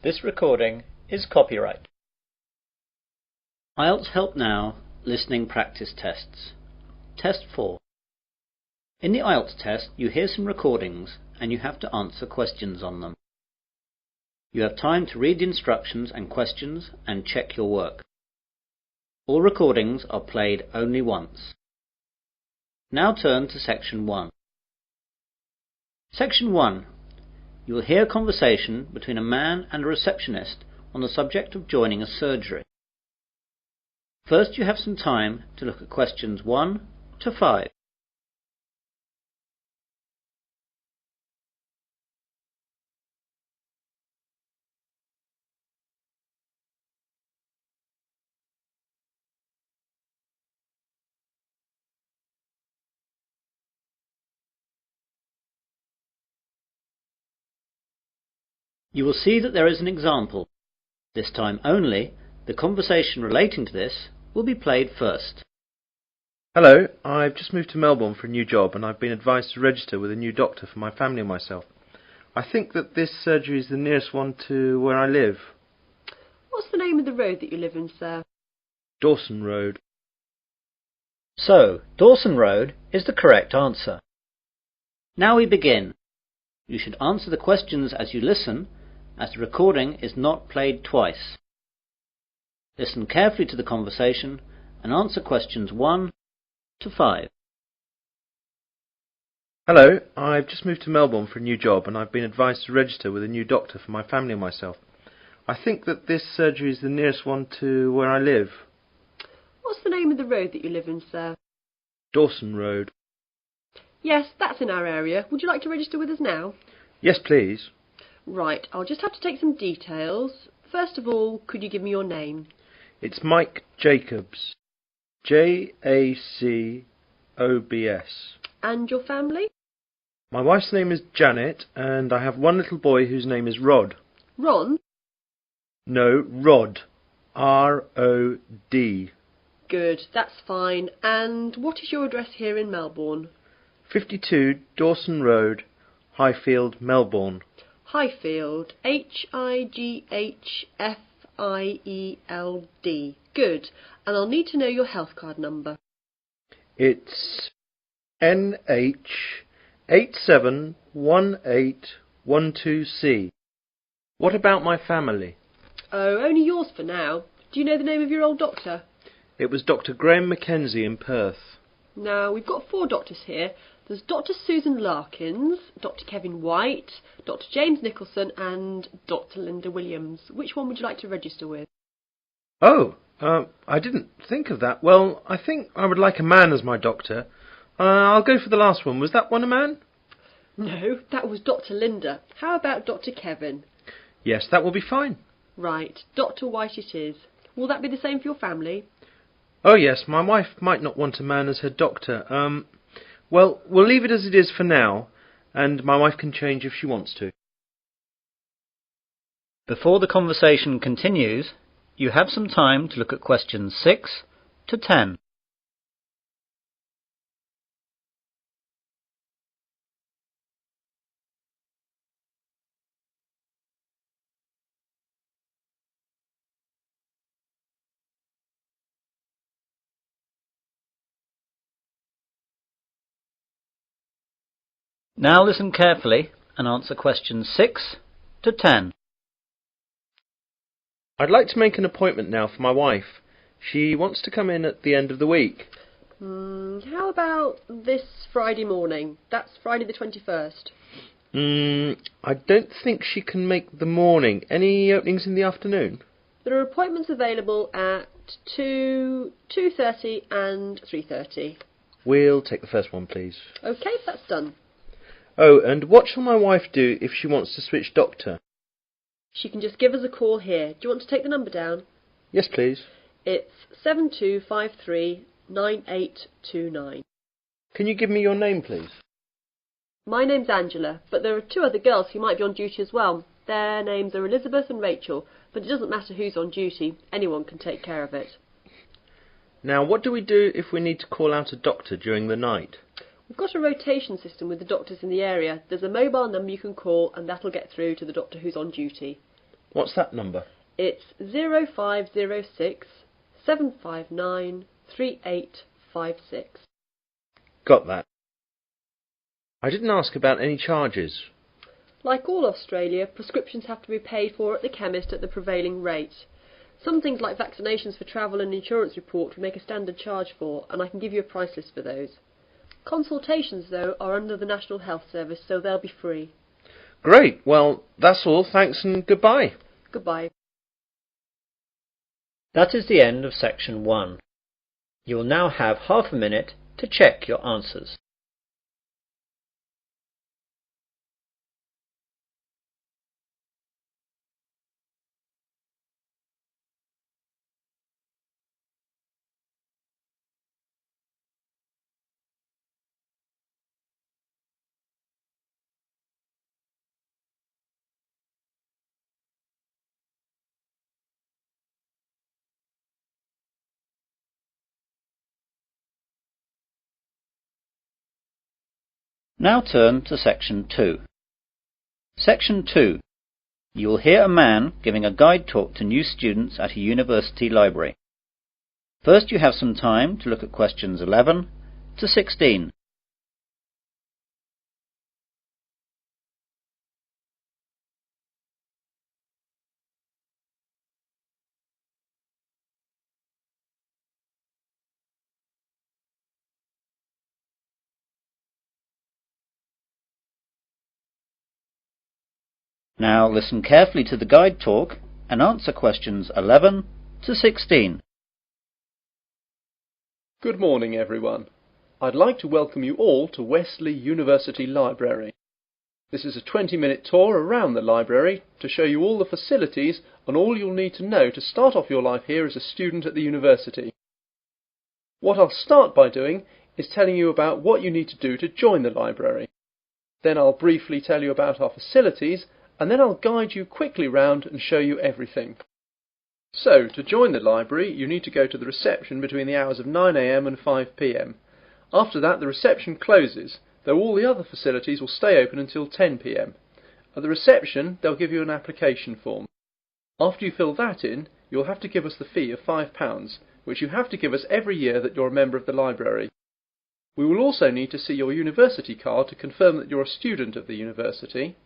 This recording is copyright. Ielts Help Now Listening Practice Tests. Test 4. In the Ielts test, you hear some recordings and you have to answer questions on them. You have time to read the instructions and questions and check your work. All recordings are played only once. Now turn to Section 1. Section 1. You will hear a conversation between a man and a receptionist on the subject of joining a surgery. First, you have some time to look at questions 1 to 5. You will see that there is an example. This time only, the conversation relating to this will be played first. Hello, I've just moved to Melbourne for a new job and I've been advised to register with a new doctor for my family and myself. I think that this surgery is the nearest one to where I live. What's the name of the road that you live in, sir? Dawson Road. So, Dawson Road is the correct answer. Now we begin. You should answer the questions as you listen, as the recording is not played twice. Listen carefully to the conversation and answer questions 1 to 5. Hello, I've just moved to Melbourne for a new job and I've been advised to register with a new doctor for my family and myself. I think that this surgery is the nearest one to where I live. What's the name of the road that you live in, sir? Dawson Road. Yes, that's in our area. Would you like to register with us now? Yes, please. Right, I'll just have to take some details. First of all, could you give me your name? It's Mike Jacobs. Jacobs. And your family? My wife's name is Janet and I have one little boy whose name is Rod. Ron? No, Rod. R-O-D. Good, that's fine. And what is your address here in Melbourne? 52 Dawson Road, Highfield, Melbourne. Highfield. Highfield. Good. And I'll need to know your health card number. It's NH871812C. What about my family? Oh, only yours for now. Do you know the name of your old doctor? It was Dr. Graham Mackenzie in Perth. Now, we've got 4 doctors here. There's Dr. Susan Larkins, Dr. Kevin White, Dr. James Nicholson and Dr. Linda Williams. Which one would you like to register with? Oh, I didn't think of that. Well, I think I would like a man as my doctor. I'll go for the last one. Was that one a man? No, that was Dr. Linda. How about Dr. Kevin? Yes, that will be fine. Right, Dr. White it is. Will that be the same for your family? Oh yes, my wife might not want a man as her doctor. Well, we'll leave it as it is for now, and my wife can change if she wants to. Before the conversation continues, you have some time to look at questions 6 to 10. Now listen carefully and answer questions 6 to 10. I'd like to make an appointment now for my wife. She wants to come in at the end of the week. How about this Friday morning? That's Friday the 21st. I don't think she can make the morning. Any openings in the afternoon? There are appointments available at 2, 2:30 and 3:30. We'll take the first one, please. OK, that's done. Oh, and what shall my wife do if she wants to switch doctor? She can just give us a call here. Do you want to take the number down? Yes, please. It's 72539829. Can you give me your name, please? My name's Angela, but there are 2 other girls who might be on duty as well. Their names are Elizabeth and Rachel, but it doesn't matter who's on duty. Anyone can take care of it. Now, what do we do if we need to call out a doctor during the night? We've got a rotation system with the doctors in the area. There's a mobile number you can call and that'll get through to the doctor who's on duty. What's that number? It's 0506 759 3856. Got that. I didn't ask about any charges. Like all Australia, prescriptions have to be paid for at the chemist at the prevailing rate. Some things like vaccinations for travel and insurance report we make a standard charge for, and I can give you a price list for those. Consultations, though, are under the National Health Service, so they'll be free. Great. Well, that's all. Thanks and goodbye. Goodbye. That is the end of section 1. You will now have half a minute to check your answers. Now turn to section 2. Section 2. You will hear a man giving a guide talk to new students at a university library. First you have some time to look at questions 11 to 16. Now listen carefully to the guide talk and answer questions 11 to 16. Good morning, everyone. I'd like to welcome you all to Wesley University Library. This is a 20-minute tour around the library to show you all the facilities and all you'll need to know to start off your life here as a student at the university. What I'll start by doing is telling you about what you need to do to join the library. Then I'll briefly tell you about our facilities, and then I'll guide you quickly round and show you everything. So, to join the library, you need to go to the reception between the hours of 9 AM and 5 PM. After that, the reception closes, though all the other facilities will stay open until 10 PM. At the reception, they'll give you an application form. After you fill that in, you'll have to give us the fee of £5, which you have to give us every year that you're a member of the library. We will also need to see your university card to confirm that you're a student of the university.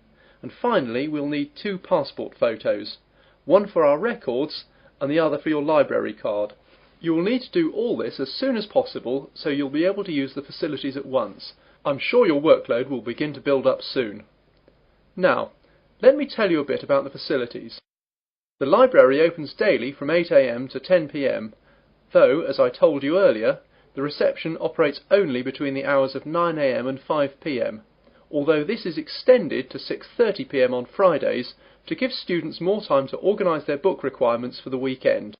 And finally, we'll need 2 passport photos, one for our records and the other for your library card. You will need to do all this as soon as possible so you'll be able to use the facilities at once. I'm sure your workload will begin to build up soon. Now, let me tell you a bit about the facilities. The library opens daily from 8 AM to 10 PM, though, as I told you earlier, the reception operates only between the hours of 9 AM and 5 PM. Although this is extended to 6:30 PM on Fridays to give students more time to organise their book requirements for the weekend.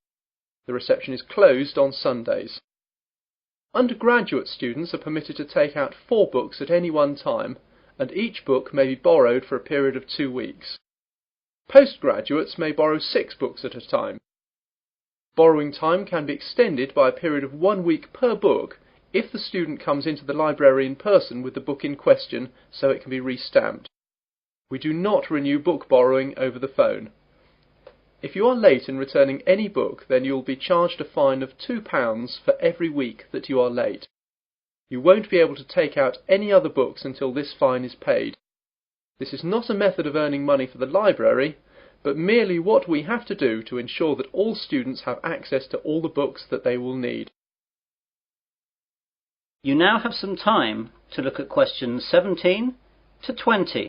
The reception is closed on Sundays. Undergraduate students are permitted to take out 4 books at any one time, and each book may be borrowed for a period of 2 weeks. Postgraduates may borrow 6 books at a time. Borrowing time can be extended by a period of 1 week per book if the student comes into the library in person with the book in question so it can be re-stamped. We do not renew book borrowing over the phone. If you are late in returning any book, then you will be charged a fine of £2 for every week that you are late. You won't be able to take out any other books until this fine is paid. This is not a method of earning money for the library, but merely what we have to do to ensure that all students have access to all the books that they will need. You now have some time to look at questions 17 to 20.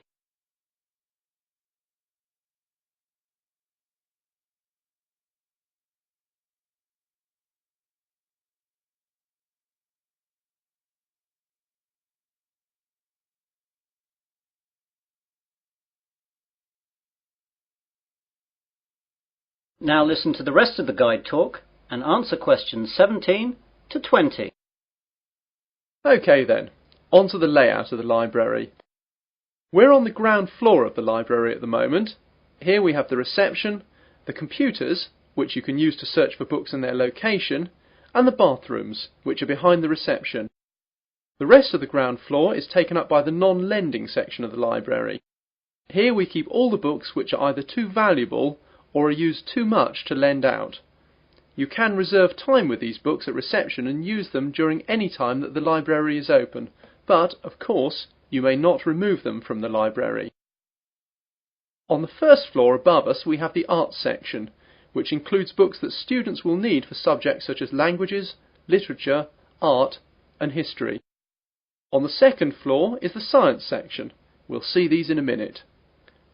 Now listen to the rest of the guide talk and answer questions 17 to 20. OK then, on to the layout of the library. We're on the ground floor of the library at the moment. Here we have the reception, the computers, which you can use to search for books and their location, and the bathrooms, which are behind the reception. The rest of the ground floor is taken up by the non-lending section of the library. Here we keep all the books which are either too valuable or are used too much to lend out. You can reserve time with these books at reception and use them during any time that the library is open, but, of course, you may not remove them from the library. On the first floor above us we have the arts section, which includes books that students will need for subjects such as languages, literature, art and history. On the second floor is the science section. We'll see these in a minute.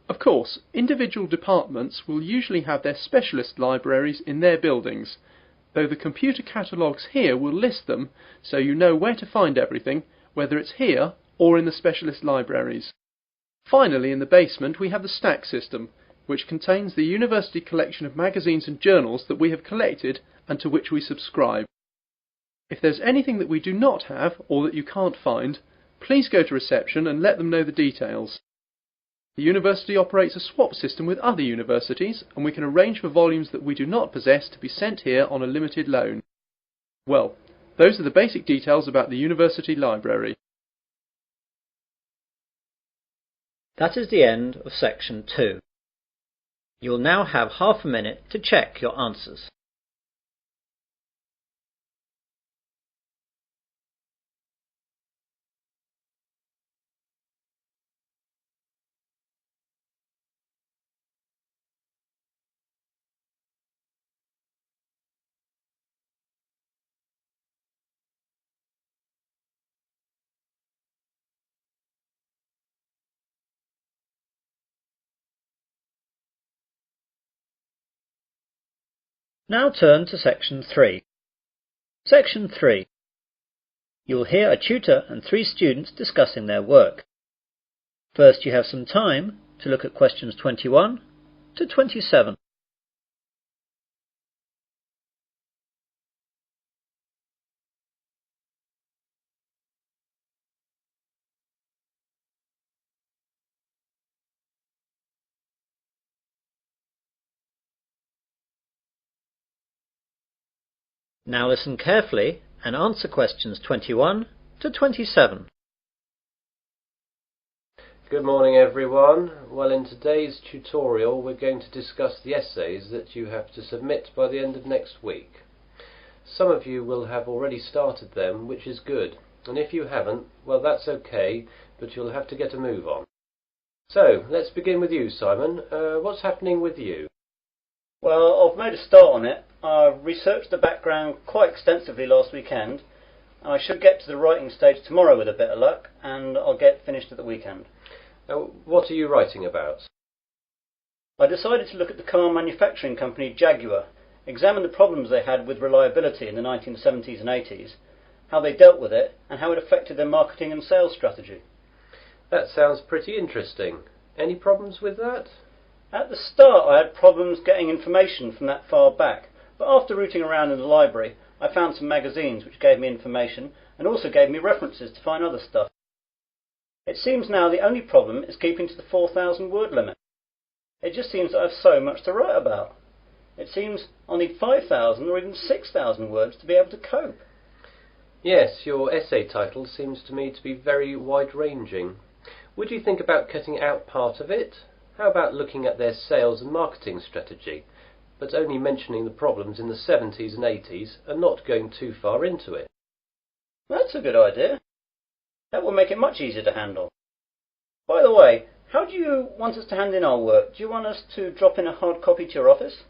Of course, individual departments will usually have their specialist libraries in their buildings, though the computer catalogues here will list them so you know where to find everything, whether it's here or in the specialist libraries. Finally, in the basement we have the stack system, which contains the university collection of magazines and journals that we have collected and to which we subscribe. If there's anything that we do not have or that you can't find, please go to reception and let them know the details. The university operates a swap system with other universities, and we can arrange for volumes that we do not possess to be sent here on a limited loan. Well, those are the basic details about the university library. That is the end of section 2. You will now have half a minute to check your answers. Now turn to section 3. Section 3. You will hear a tutor and 3 students discussing their work. First, you have some time to look at questions 21 to 27. Now listen carefully and answer questions 21 to 27. Good morning everyone. Well, in today's tutorial we're going to discuss the essays that you have to submit by the end of next week. Some of you will have already started them, which is good, and if you haven't, well that's okay, but you'll have to get a move on. So, let's begin with you, Simon. What's happening with you? Well, I've made a start on it. I researched the background quite extensively last weekend. I should get to the writing stage tomorrow with a bit of luck, and I'll get finished at the weekend. What are you writing about? I decided to look at the car manufacturing company Jaguar, examine the problems they had with reliability in the 1970s and 80s, how they dealt with it, and how it affected their marketing and sales strategy. That sounds pretty interesting. Any problems with that? At the start I had problems getting information from that far back, but after rooting around in the library I found some magazines which gave me information and also gave me references to find other stuff. It seems now the only problem is keeping to the 4,000 word limit. It just seems that I have so much to write about. It seems I need 5,000 or even 6,000 words to be able to cope. Yes, your essay title seems to me to be very wide-ranging. Would you think about cutting out part of it? How about looking at their sales and marketing strategy, but only mentioning the problems in the 70s and 80s and not going too far into it? That's a good idea. That will make it much easier to handle. By the way, how do you want us to hand in our work? Do you want us to drop in a hard copy to your office?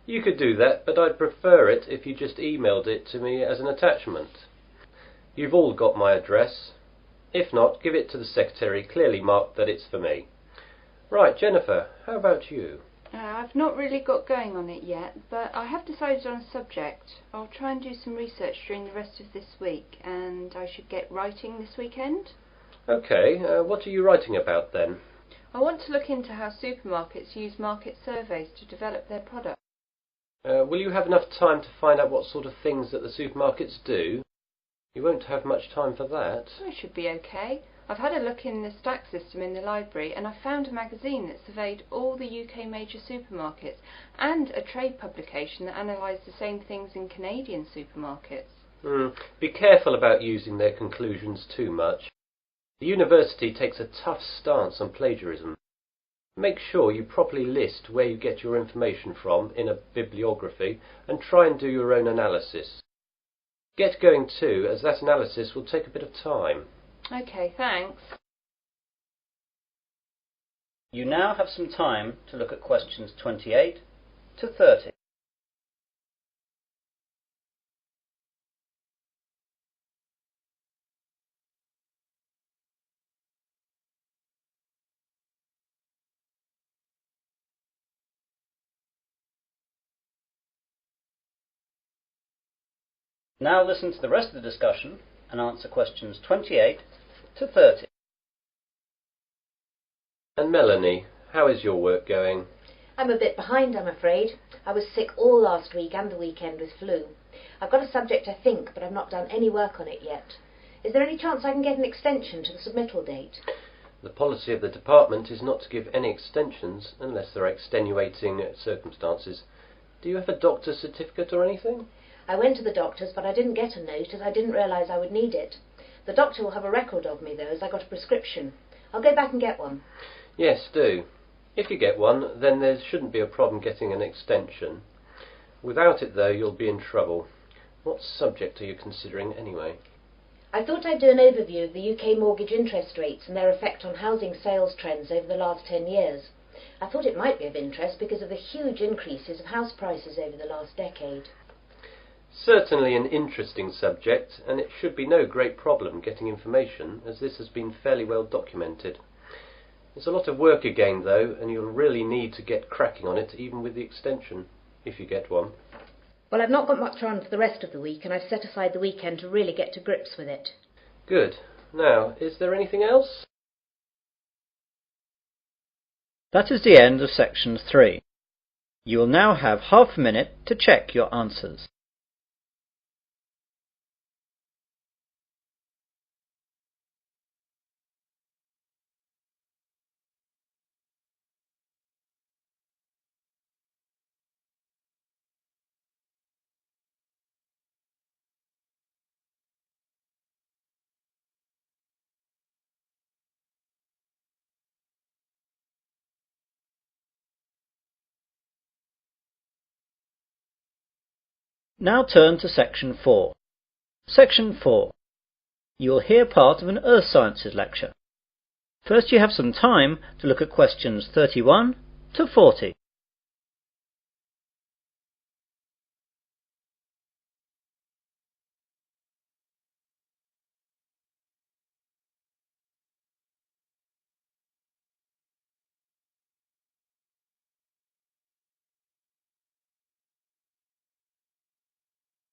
You could do that, but I'd prefer it if you just emailed it to me as an attachment. You've all got my address. If not, give it to the secretary, clearly marked that it's for me. Right, Jennifer, how about you? I've not really got going on it yet, but I have decided on a subject. I'll try and do some research during the rest of this week, and I should get writing this weekend. Okay, what are you writing about then? I want to look into how supermarkets use market surveys to develop their products. Will you have enough time to find out what sort of things that the supermarkets do? You won't have much time for that. I should be okay. I've had a look in the stack system in the library and I found a magazine that surveyed all the UK major supermarkets and a trade publication that analysed the same things in Canadian supermarkets. Be careful about using their conclusions too much. The university takes a tough stance on plagiarism. Make sure you properly list where you get your information from in a bibliography and try and do your own analysis. Get going too, as that analysis will take a bit of time. Okay, thanks. You now have some time to look at questions 28 to 30. Now listen to the rest of the discussion and answer questions 28 to 30. And Melanie, how is your work going? I'm a bit behind, I'm afraid. I was sick all last week and the weekend with flu. I've got a subject, I think, but I've not done any work on it yet. Is there any chance I can get an extension to the submittal date? The policy of the department is not to give any extensions unless there are extenuating circumstances. Do you have a doctor's certificate or anything? I went to the doctor's, but I didn't get a note as I didn't realise I would need it. The doctor will have a record of me, though, as I got a prescription. I'll go back and get one. Yes, do. If you get one, then there shouldn't be a problem getting an extension. Without it, though, you'll be in trouble. What subject are you considering, anyway? I thought I'd do an overview of the UK mortgage interest rates and their effect on housing sales trends over the last 10 years. I thought it might be of interest because of the huge increases of house prices over the last decade. Certainly an interesting subject, and it should be no great problem getting information, as this has been fairly well documented. It's a lot of work again, though, and you'll really need to get cracking on it, even with the extension, if you get one. Well, I've not got much on for the rest of the week, and I've set aside the weekend to really get to grips with it. Good. Now, is there anything else? That is the end of section 3. You will now have half a minute to check your answers. Now turn to section 4. Section 4. You will hear part of an Earth Sciences lecture. First you have some time to look at questions 31 to 40.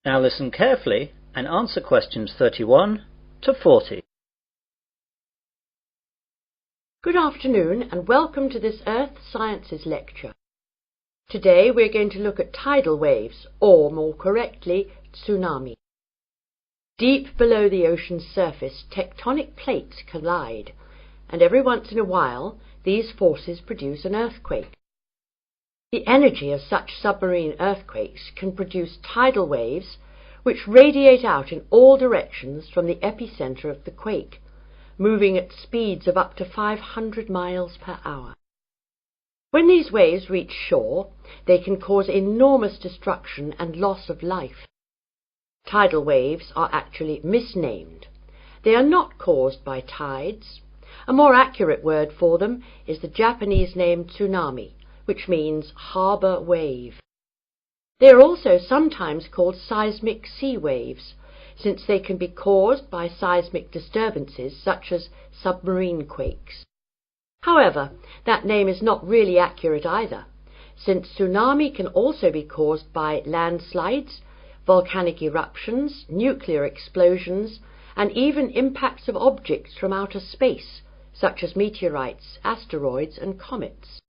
Now listen carefully and answer questions 31 to 40. Good afternoon and welcome to this Earth Sciences lecture. Today we're going to look at tidal waves, or more correctly, tsunami. Deep below the ocean's surface, tectonic plates collide, and every once in a while these forces produce an earthquake. The energy of such submarine earthquakes can produce tidal waves which radiate out in all directions from the epicenter of the quake, moving at speeds of up to 500 miles per hour. When these waves reach shore, they can cause enormous destruction and loss of life. Tidal waves are actually misnamed. They are not caused by tides. A more accurate word for them is the Japanese name tsunami, which means harbour wave. They are also sometimes called seismic sea waves, since they can be caused by seismic disturbances such as submarine quakes. However, that name is not really accurate either, since tsunami can also be caused by landslides, volcanic eruptions, nuclear explosions, and even impacts of objects from outer space, such as meteorites, asteroids, and comets.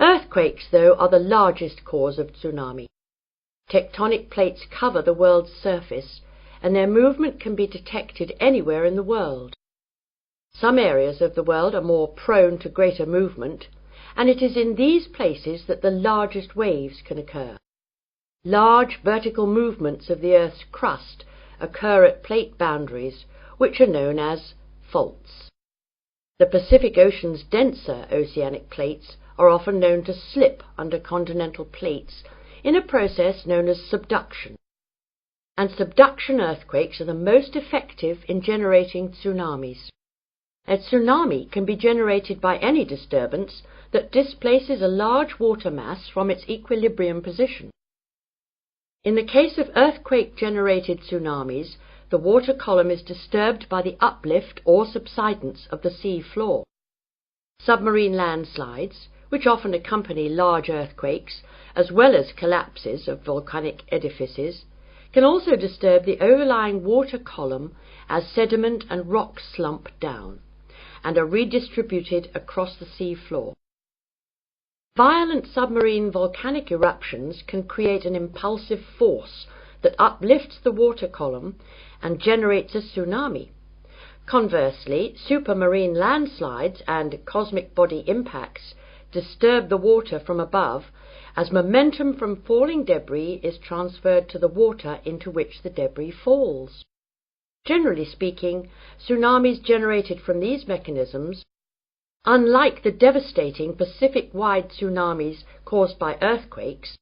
Earthquakes, though, are the largest cause of tsunami. Tectonic plates cover the world's surface, and their movement can be detected anywhere in the world. Some areas of the world are more prone to greater movement, and it is in these places that the largest waves can occur. Large vertical movements of the Earth's crust occur at plate boundaries, which are known as faults. The Pacific Ocean's denser oceanic plates are often known to slip under continental plates in a process known as subduction. And subduction earthquakes are the most effective in generating tsunamis. A tsunami can be generated by any disturbance that displaces a large water mass from its equilibrium position. In the case of earthquake-generated tsunamis, the water column is disturbed by the uplift or subsidence of the sea floor. Submarine landslides, which often accompany large earthquakes, as well as collapses of volcanic edifices, can also disturb the overlying water column as sediment and rocks slump down, and are redistributed across the sea floor. Violent submarine volcanic eruptions can create an impulsive force that uplifts the water column and generates a tsunami. Conversely, supermarine landslides and cosmic body impacts disturb the water from above as momentum from falling debris is transferred to the water into which the debris falls. Generally speaking, tsunamis generated from these mechanisms, unlike the devastating Pacific-wide tsunamis caused by earthquakes,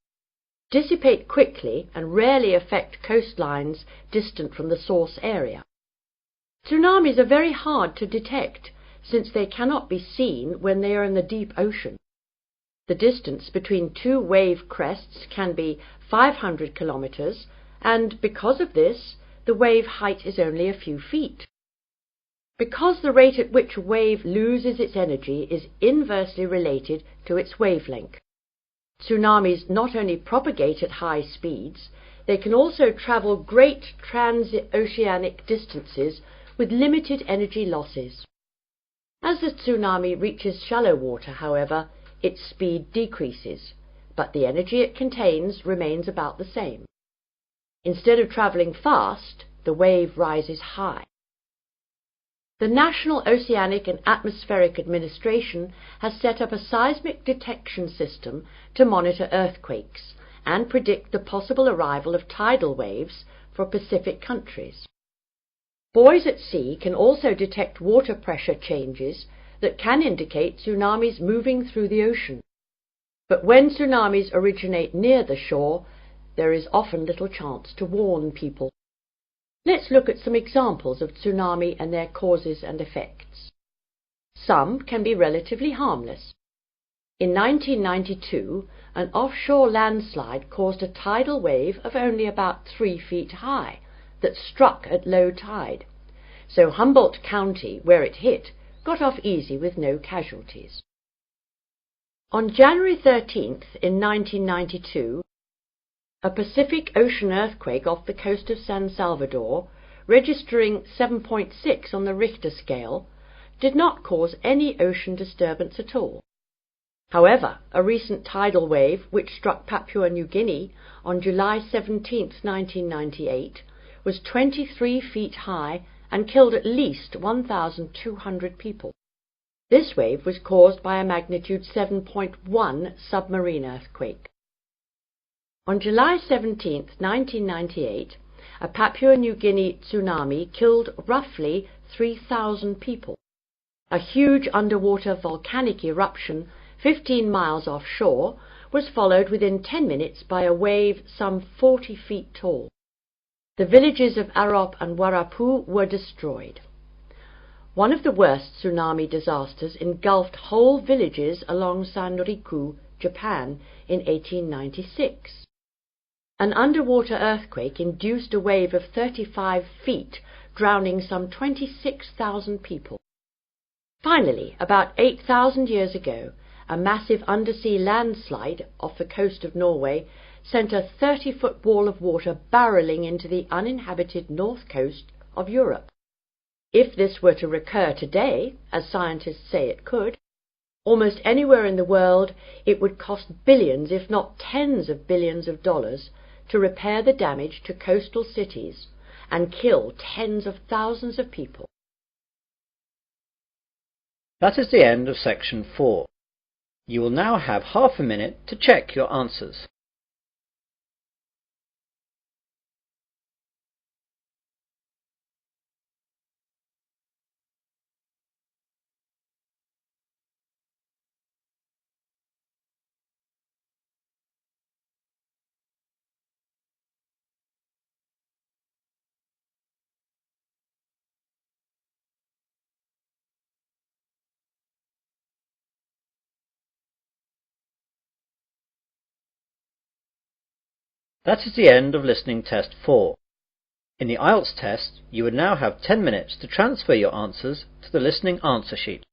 dissipate quickly and rarely affect coastlines distant from the source area. Tsunamis are very hard to detect since they cannot be seen when they are in the deep ocean. The distance between two wave crests can be 500 kilometers, and because of this, the wave height is only a few feet. Because the rate at which a wave loses its energy is inversely related to its wavelength. Tsunamis not only propagate at high speeds, they can also travel great transoceanic distances with limited energy losses. As the tsunami reaches shallow water, however, its speed decreases, but the energy it contains remains about the same. Instead of travelling fast, the wave rises high. The National Oceanic and Atmospheric Administration has set up a seismic detection system to monitor earthquakes and predict the possible arrival of tidal waves for Pacific countries. Buoys at sea can also detect water pressure changes that can indicate tsunamis moving through the ocean. But when tsunamis originate near the shore, there is often little chance to warn people. Let's look at some examples of tsunami and their causes and effects. Some can be relatively harmless. In 1992, an offshore landslide caused a tidal wave of only about 3 feet high that struck at low tide, so Humboldt County, where it hit, got off easy with no casualties. On January 13th in 1992, a Pacific Ocean earthquake off the coast of San Salvador, registering 7.6 on the Richter scale, did not cause any ocean disturbance at all. However, a recent tidal wave which struck Papua New Guinea on July 17, 1998, was 23 feet high and killed at least 1,200 people. This wave was caused by a magnitude 7.1 submarine earthquake. On July 17, 1998, a Papua New Guinea tsunami killed roughly 3,000 people. A huge underwater volcanic eruption 15 miles offshore was followed within 10 minutes by a wave some 40 feet tall. The villages of Arop and Warapu were destroyed. One of the worst tsunami disasters engulfed whole villages along Sanriku, Japan, in 1896. An underwater earthquake induced a wave of 35 feet, drowning some 26,000 people. Finally, about 8,000 years ago, a massive undersea landslide off the coast of Norway sent a 30-foot wall of water barreling into the uninhabited north coast of Europe. If this were to recur today, as scientists say it could, almost anywhere in the world, it would cost billions, if not tens of billions of dollars, to repair the damage to coastal cities and kill tens of thousands of people. That is the end of section 4. You will now have half a minute to check your answers. That is the end of listening test 4. In the Ielts test, you would now have 10 minutes to transfer your answers to the listening answer sheet.